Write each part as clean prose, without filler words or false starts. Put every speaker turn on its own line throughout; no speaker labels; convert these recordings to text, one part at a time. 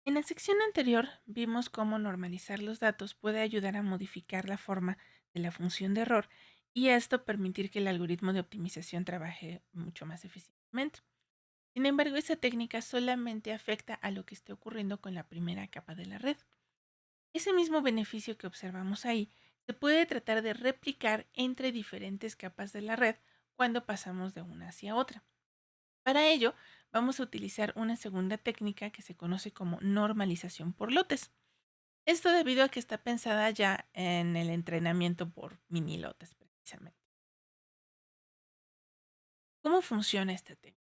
En la sección anterior vimos cómo normalizar los datos puede ayudar a modificar la forma de la función de error y esto permitir que el algoritmo de optimización trabaje mucho más eficientemente. Sin embargo, esa técnica solamente afecta a lo que esté ocurriendo con la primera capa de la red. Ese mismo beneficio que observamos ahí se puede tratar de replicar entre diferentes capas de la red cuando pasamos de una hacia otra. Para ello, vamos a utilizar una segunda técnica que se conoce como normalización por lotes. Esto debido a que está pensada ya en el entrenamiento por mini lotes, precisamente. ¿Cómo funciona esta técnica?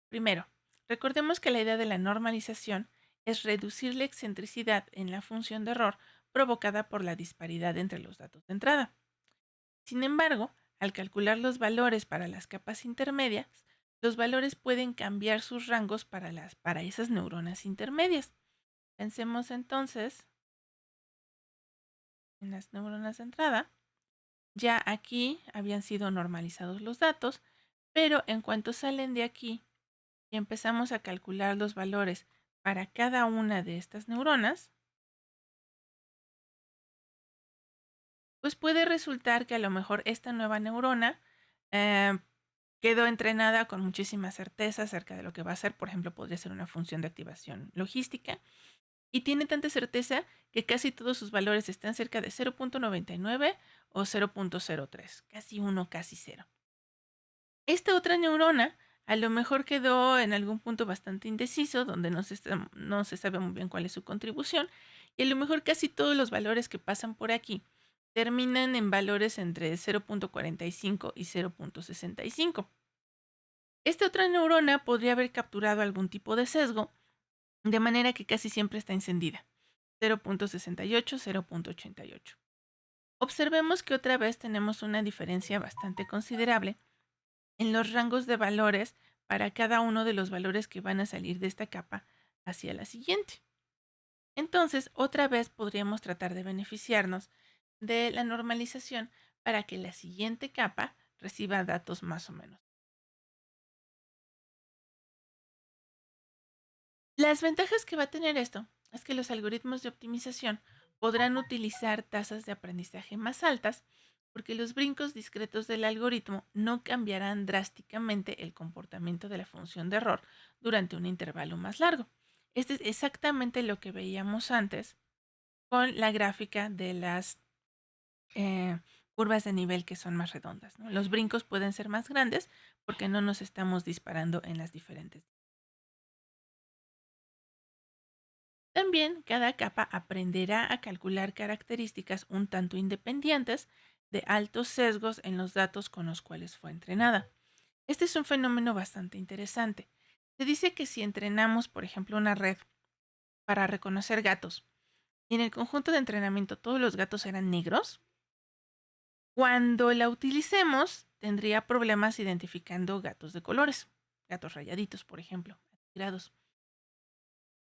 Primero, recordemos que la idea de la normalización es reducir la excentricidad en la función de error provocada por la disparidad entre los datos de entrada. Sin embargo, al calcular los valores para las capas intermedias, los valores pueden cambiar sus rangos para esas neuronas intermedias. Pensemos entonces en las neuronas de entrada. Ya aquí habían sido normalizados los datos, pero en cuanto salen de aquí y empezamos a calcular los valores para cada una de estas neuronas, pues puede resultar que a lo mejor esta nueva neurona eh, quedó entrenada con muchísima certeza acerca de lo que va a ser. Por ejemplo, podría ser una función de activación logística y tiene tanta certeza que casi todos sus valores están cerca de 0.99 o 0.03, casi 1, casi 0. Esta otra neurona a lo mejor quedó en algún punto bastante indeciso, donde no se sabe muy bien cuál es su contribución, y a lo mejor casi todos los valores que pasan por aquí terminan en valores entre 0.45 y 0.65. Esta otra neurona podría haber capturado algún tipo de sesgo, de manera que casi siempre está encendida, 0.68, 0.88. Observemos que otra vez tenemos una diferencia bastante considerable en los rangos de valores para cada uno de los valores que van a salir de esta capa hacia la siguiente. Entonces, otra vez podríamos tratar de beneficiarnos de la normalización para que la siguiente capa reciba datos más o menos. Las ventajas que va a tener esto es que los algoritmos de optimización podrán utilizar tasas de aprendizaje más altas porque los brincos discretos del algoritmo no cambiarán drásticamente el comportamiento de la función de error durante un intervalo más largo. Este es exactamente lo que veíamos antes con la gráfica de las eh, curvas de nivel que son más redondas, ¿no? Los brincos pueden ser más grandes porque no nos estamos disparando en las diferentes. También cada capa aprenderá a calcular características un tanto independientes de altos sesgos en los datos con los cuales fue entrenada. Este es un fenómeno bastante interesante. Se dice que si entrenamos, por ejemplo, una red para reconocer gatos y en el conjunto de entrenamiento todos los gatos eran negros, cuando la utilicemos tendría problemas identificando gatos de colores, gatos rayaditos, por ejemplo, atigrados.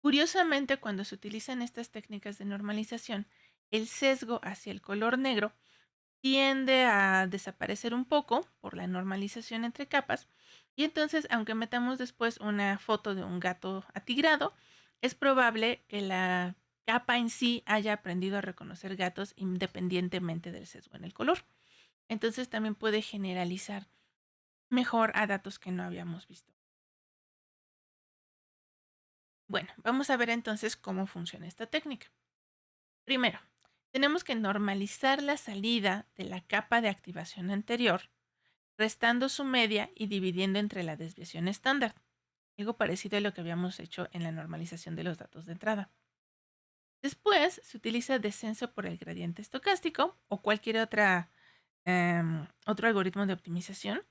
Curiosamente, cuando se utilizan estas técnicas de normalización, el sesgo hacia el color negro tiende a desaparecer un poco por la normalización entre capas y entonces, aunque metamos después una foto de un gato atigrado, es probable que la capa en sí haya aprendido a reconocer gatos independientemente del sesgo en el color. Entonces también puede generalizar mejor a datos que no habíamos visto. Bueno, vamos a ver entonces cómo funciona esta técnica. Primero, tenemos que normalizar la salida de la capa de activación anterior, restando su media y dividiendo entre la desviación estándar, algo parecido a lo que habíamos hecho en la normalización de los datos de entrada. Después se utiliza descenso por el gradiente estocástico o cualquier otro algoritmo de optimización.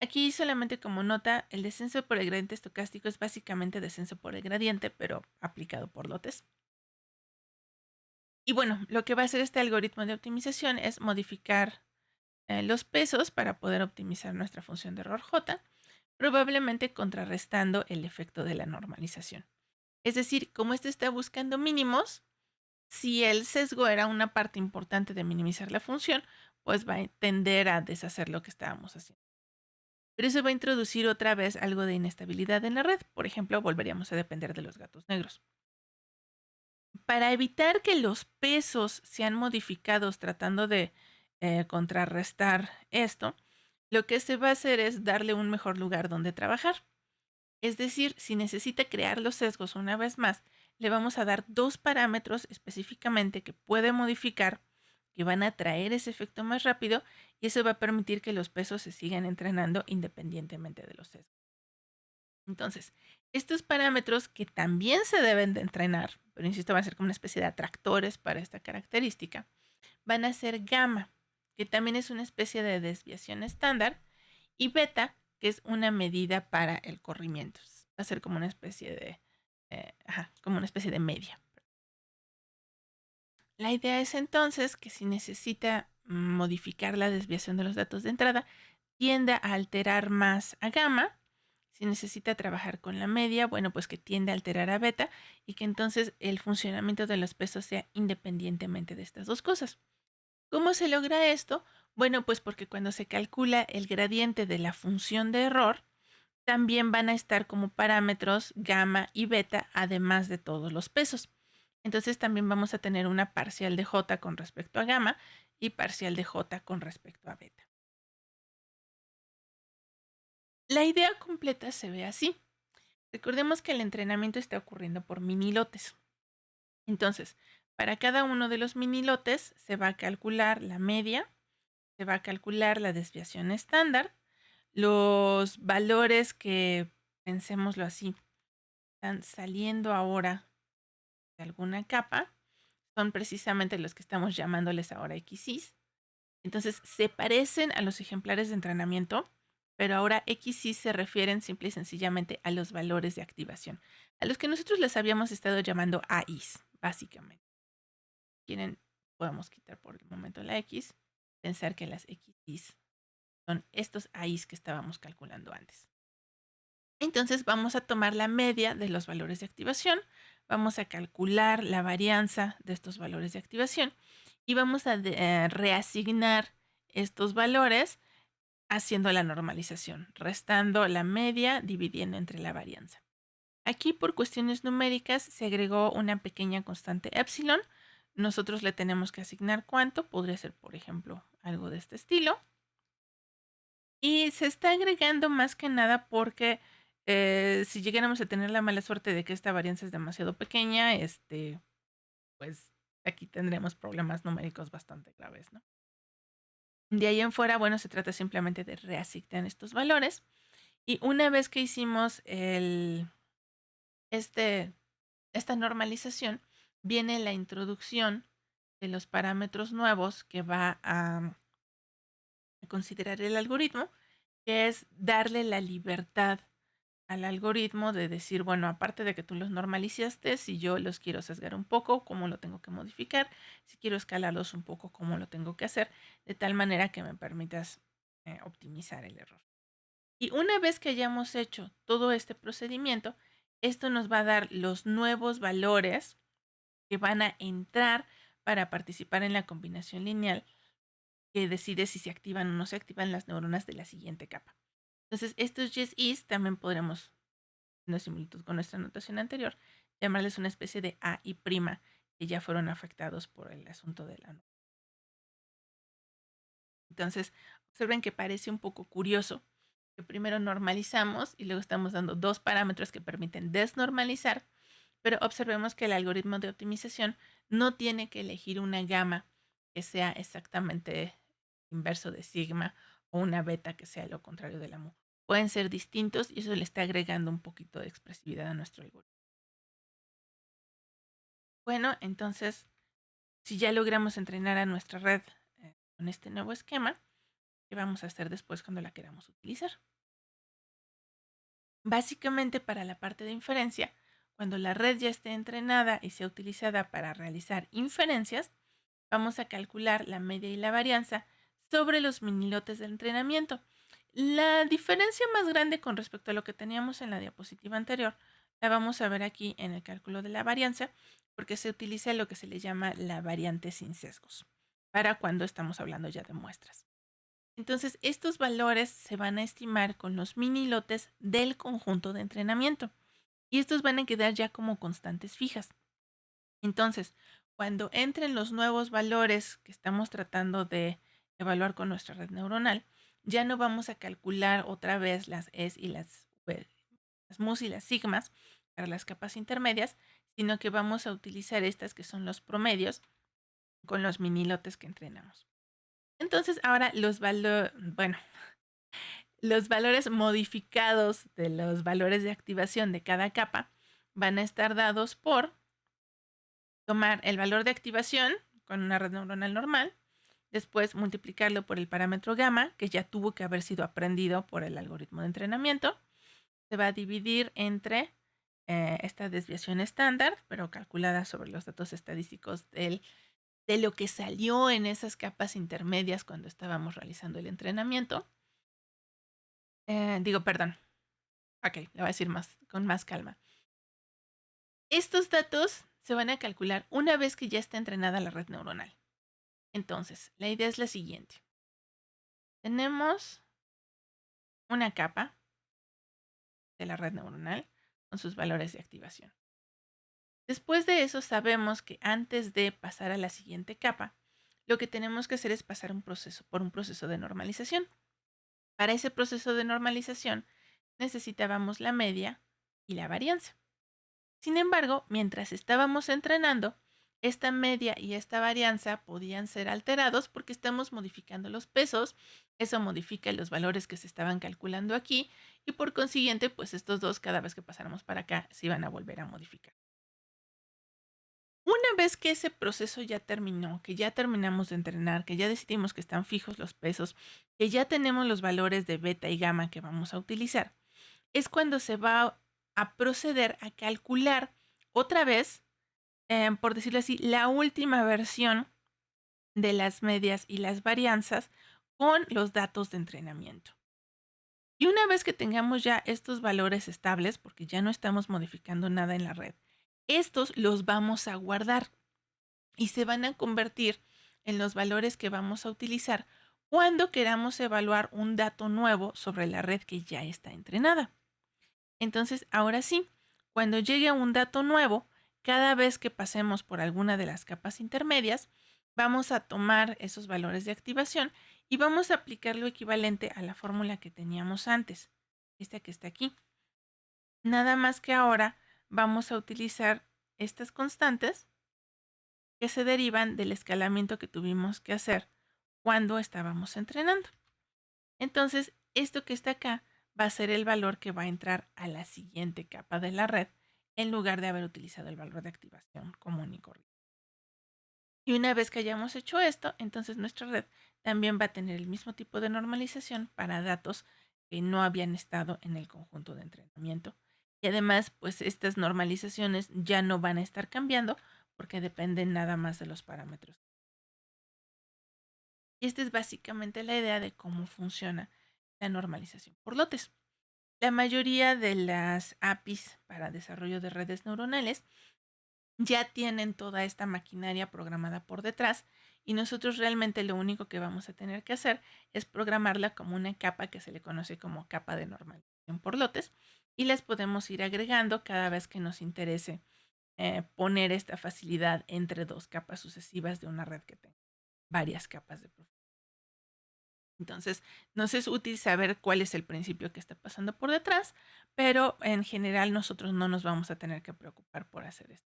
Aquí solamente como nota, el descenso por el gradiente estocástico es básicamente descenso por el gradiente, pero aplicado por lotes. Y bueno, lo que va a hacer este algoritmo de optimización es modificar los pesos para poder optimizar nuestra función de error J, probablemente contrarrestando el efecto de la normalización. Es decir, como este está buscando mínimos, si el sesgo era una parte importante de minimizar la función, pues va a tender a deshacer lo que estábamos haciendo. Pero eso va a introducir otra vez algo de inestabilidad en la red. Por ejemplo, volveríamos a depender de los gatos negros. Para evitar que los pesos sean modificados tratando de contrarrestar esto, lo que se va a hacer es darle un mejor lugar donde trabajar. Es decir, si necesita crear los sesgos una vez más, le vamos a dar dos parámetros específicamente que puede modificar, que van a traer ese efecto más rápido, y eso va a permitir que los pesos se sigan entrenando independientemente de los sesgos. Entonces, estos parámetros que también se deben de entrenar, pero insisto, van a ser como una especie de atractores para esta característica, van a ser gamma, que también es una especie de desviación estándar, y beta, que es una medida para el corrimiento. Va a ser como una especie de, como una especie de media. La idea es entonces que si necesita modificar la desviación de los datos de entrada, tienda a alterar más a gamma. Si necesita trabajar con la media, bueno, pues que tiende a alterar a beta y que entonces el funcionamiento de los pesos sea independientemente de estas dos cosas. ¿Cómo se logra esto? Bueno, pues porque cuando se calcula el gradiente de la función de error, también van a estar como parámetros gamma y beta, además de todos los pesos. Entonces también vamos a tener una parcial de j con respecto a gamma y parcial de j con respecto a beta. La idea completa se ve así. Recordemos que el entrenamiento está ocurriendo por mini lotes. Entonces, para cada uno de los mini lotes se va a calcular la media, se va a calcular la desviación estándar, los valores que, pensémoslo así, están saliendo ahora de alguna capa, son precisamente los que estamos llamándoles ahora XYs. Entonces, se parecen a los ejemplares de entrenamiento, pero ahora XY se refieren simple y sencillamente a los valores de activación, a los que nosotros les habíamos estado llamando AIs, básicamente. Quieren, podemos quitar por el momento la X, pensar que las XYs son estos AIs que estábamos calculando antes. Entonces vamos a tomar la media de los valores de activación, vamos a calcular la varianza de estos valores de activación y vamos a reasignar estos valores haciendo la normalización, restando la media, dividiendo entre la varianza. Aquí por cuestiones numéricas se agregó una pequeña constante epsilon. Nosotros le tenemos que asignar cuánto, podría ser por ejemplo algo de este estilo. Y se está agregando más que nada porque si llegáramos a tener la mala suerte de que esta varianza es demasiado pequeña, pues aquí tendremos problemas numéricos bastante graves, ¿no? De ahí en fuera, bueno, se trata simplemente de reasignar estos valores. Y una vez que hicimos esta normalización, viene la introducción de los parámetros nuevos que va a considerar el algoritmo, que es darle la libertad al algoritmo de decir, bueno, aparte de que tú los normalizaste, si yo los quiero sesgar un poco, cómo lo tengo que modificar, si quiero escalarlos un poco, cómo lo tengo que hacer, de tal manera que me permitas optimizar el error. Y una vez que hayamos hecho todo este procedimiento, esto nos va a dar los nuevos valores que van a entrar para participar en la combinación lineal que decide si se activan o no se activan las neuronas de la siguiente capa. Entonces, estos yes-is también podremos, en similitud con nuestra notación anterior, llamarles una especie de A y prima que ya fueron afectados por el asunto de la nota. Entonces, observen que parece un poco curioso que primero normalizamos y luego estamos dando dos parámetros que permiten desnormalizar, pero observemos que el algoritmo de optimización no tiene que elegir una gamma que sea exactamente inverso de sigma o una beta que sea lo contrario de la mu. Pueden ser distintos y eso le está agregando un poquito de expresividad a nuestro algoritmo. Bueno, entonces, si ya logramos entrenar a nuestra red con este nuevo esquema, ¿qué vamos a hacer después cuando la queramos utilizar? Básicamente para la parte de inferencia, cuando la red ya esté entrenada y sea utilizada para realizar inferencias, vamos a calcular la media y la varianza sobre los minilotes de entrenamiento. La diferencia más grande con respecto a lo que teníamos en la diapositiva anterior la vamos a ver aquí en el cálculo de la varianza, porque se utiliza lo que se le llama la variante sin sesgos, para cuando estamos hablando ya de muestras. Entonces, estos valores se van a estimar con los mini lotes del conjunto de entrenamiento y estos van a quedar ya como constantes fijas. Entonces, cuando entren los nuevos valores que estamos tratando de evaluar con nuestra red neuronal, ya no vamos a calcular otra vez las S y las V, las mus y las sigmas para las capas intermedias, sino que vamos a utilizar estas que son los promedios con los minilotes que entrenamos. Entonces, ahora los valores modificados de los valores de activación de cada capa van a estar dados por tomar el valor de activación con una red neuronal normal, después multiplicarlo por el parámetro gamma, que ya tuvo que haber sido aprendido por el algoritmo de entrenamiento. Se va a dividir entre esta desviación estándar, pero calculada sobre los datos estadísticos de lo que salió en esas capas intermedias cuando estábamos realizando el entrenamiento. Perdón. Ok, le voy a decir con más calma. Estos datos se van a calcular una vez que ya está entrenada la red neuronal. Entonces, la idea es la siguiente. Tenemos una capa de la red neuronal con sus valores de activación. Después de eso, sabemos que antes de pasar a la siguiente capa, lo que tenemos que hacer es pasar por un proceso de normalización. Para ese proceso de normalización necesitábamos la media y la varianza. Sin embargo, mientras estábamos entrenando, esta media y esta varianza podían ser alterados porque estamos modificando los pesos, eso modifica los valores que se estaban calculando aquí y por consiguiente, pues estos dos cada vez que pasáramos para acá se iban a volver a modificar. Una vez que ese proceso ya terminó, que ya terminamos de entrenar, que ya decidimos que están fijos los pesos, que ya tenemos los valores de beta y gamma que vamos a utilizar, es cuando se va a proceder a calcular otra vez, por decirlo así, la última versión de las medias y las varianzas con los datos de entrenamiento. Y una vez que tengamos ya estos valores estables, porque ya no estamos modificando nada en la red, estos los vamos a guardar y se van a convertir en los valores que vamos a utilizar cuando queramos evaluar un dato nuevo sobre la red que ya está entrenada. Entonces, ahora sí, cuando llegue un dato nuevo, cada vez que pasemos por alguna de las capas intermedias, vamos a tomar esos valores de activación y vamos a aplicar lo equivalente a la fórmula que teníamos antes, esta que está aquí. Nada más que ahora vamos a utilizar estas constantes que se derivan del escalamiento que tuvimos que hacer cuando estábamos entrenando. Entonces, esto que está acá va a ser el valor que va a entrar a la siguiente capa de la red en lugar de haber utilizado el valor de activación común y corriente. Y una vez que hayamos hecho esto, entonces nuestra red también va a tener el mismo tipo de normalización para datos que no habían estado en el conjunto de entrenamiento. Y además, pues estas normalizaciones ya no van a estar cambiando porque dependen nada más de los parámetros. Y esta es básicamente la idea de cómo funciona la normalización por lotes. La mayoría de las APIs para desarrollo de redes neuronales ya tienen toda esta maquinaria programada por detrás y nosotros realmente lo único que vamos a tener que hacer es programarla como una capa que se le conoce como capa de normalización por lotes y las podemos ir agregando cada vez que nos interese poner esta facilidad entre dos capas sucesivas de una red que tenga varias capas de profundidad. Entonces, nos es útil saber cuál es el principio que está pasando por detrás, pero en general nosotros no nos vamos a tener que preocupar por hacer esto.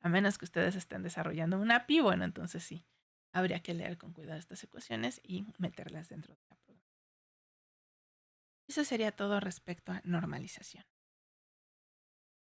A menos que ustedes estén desarrollando una API, bueno, entonces sí, habría que leer con cuidado estas ecuaciones y meterlas dentro de la programación. Eso sería todo respecto a normalización.